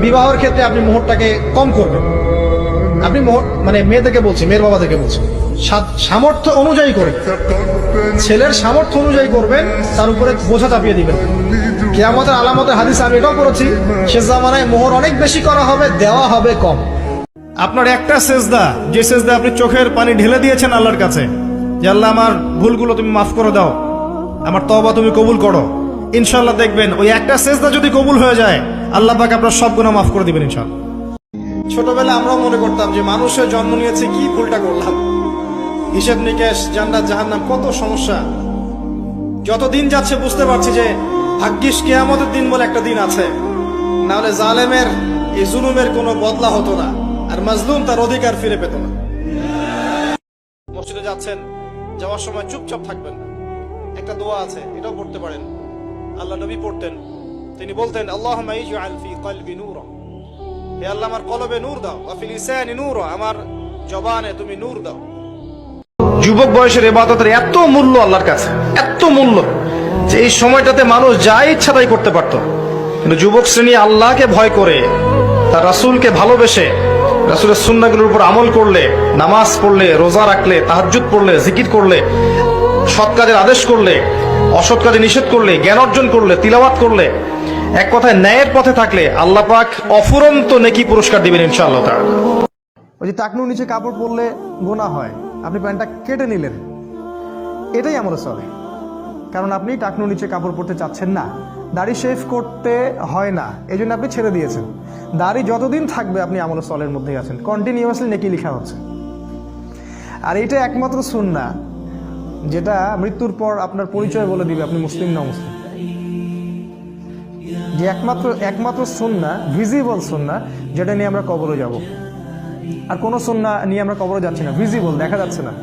বিবাহের ক্ষেত্রে আপনি মোহরটাকে কম করবেন। আপনি মোহর মানে মেয়ে থেকে বলছি, মেয়ের বাবা থেকে বলছি, সামর্থ্য অনুযায়ী করে, ছেলের সামর্থ্য অনুযায়ী করবেন, তার উপরে বোঝা চাপিয়ে দিবেন। কিয়ামতের আলামতের হাদিস আমি এটাও পড়েছি, শেষ জামানায় মোহর অনেক বেশি করা হবে, দেওয়া হবে কম। আপনার একটা সেজদা, যে সেজদা আপনি চোখের পানি ঢেলে দিয়েছেন আল্লাহর কাছে, যে আল্লাহ আমার ভুলগুলো তুমি মাফ করে দাও, আমার তওবা তুমি কবুল করো, ইনশাআল্লাহ দেখবেন ওই একটা সেজদা যদি কবুল হয়ে যায়, আল্লাহ পাক আপনার সব গুনাহ মাফ করে দিবেন ইনশাআল্লাহ। ছোটবেলা আমরাও মনে করতাম যে মানুষের জন্ম নিয়েছে, কি ভুলটা করলাম, হিসেব নিকেশ, জান্নাত জাহান্নাম, কত সমস্যা। যত দিন যাচ্ছে বুঝতে পারছি যে ভাগ্যিস কিয়ামতের দিন বলে একটা দিন আছে, না হলে জালেমের এই জুলুমের কোনো বদলা হতো না, আর মাজলুম তার অধিকার ফিরে পেত না। মসজিদে যাচ্ছেন, যাওয়ার সময় চুপচাপ থাকবেন না। একটা দোয়া আছে, এটাও পড়তে পারেন, আল্লাহ নবী পড়তেন। তিনি বলতেন, আল্লাহুম্মা ইজআল ফি কলবি নূরা, হে আল্লাহ আমার কলবে নূর দাও, ওয়া ফি লিসানি নূরা, আমার জবানে তুমি নূর দাও। যুবক বয়সের ইবাদতের এত মূল্য আল্লাহর কাছে, এত মূল্য যে এই সময়টাতে মানুষ যা ইচ্ছা তাই করতে পারত। কিন্তু যুবক শ্রেণী আল্লাহকে ভয় করে, তার রাসূলকে ভালোবেসে, রাসূলের সুন্নাহগুলোর উপর আমল করলে, নামাজ পড়লে, রোজা রাখলে, তাহাজ্জুদ পড়লে, জিকির করলে, সৎ কাজের আদেশ করলে, অসৎ কাজে নিষেধ করলে, জ্ঞান অর্জন করলে, তিলাওয়াত করলে, এক কথায় ন্যায়ের পথে থাকলে আল্লাহ পাক অফুরন্ত নেকি পুরস্কার দিবেন ইনশাআল্লাহ তাআলা। ওই যে টাকনুর নিচে কাপড় পরলে গোনাহ হয়, আপনি প্যান্টটা কেটে নিলেন, এটাই আমলে চলে। কারণ আপনি টাকনুর নিচে কাপড় পরতে চাচ্ছেন না, দাড়ি শেভ করতে হয় না, এই জন্য আপনি ছেড়ে দিয়েছেন। দাড়ি যতদিন থাকবে আপনি আমলে চলের মধ্যেই আছেন, কন্টিনিউয়াসলি নেকি লেখা হচ্ছে। আর এটা একমাত্র সুন্নাহ যেটা মৃত্যুর পর আপনার পরিচয় বলে দিবে আপনি মুসলিম না মুসলিম। যে একমাত্র সুন্নাহ, ভিজিবল সুন্নাহ, যেটা নিয়ে আমরা কবরে যাব। আর কোনো সুন্নাহ নিয়ে আমরা কবরে যাচ্ছি না, ভিজিবল, দেখা যাচ্ছে না।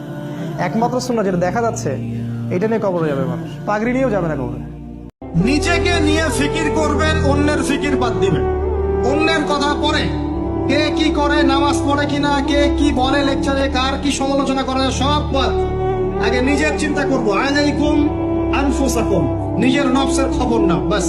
একমাত্র সুন্নাহ যেটা দেখা যাচ্ছে, এটা নিয়ে কবরে যাবে মানুষ, পাগড়ি নিয়েও যাবে না কবরে। নিজেকে নিয়ে ফিকির করবেন, অন্যের ফিকির বাদ দিবেন। অন্যের কথা পরে, কে কি করে, নামাজ পড়ে কিনা, কে কি বলে লেকচারে, কার কি সমালোচনা করে, সব বাদ। আগে নিজের চিন্তা করবো, আলাইকুম আনফুসাকুম, নিজের নফসের খবর নাও, বাস।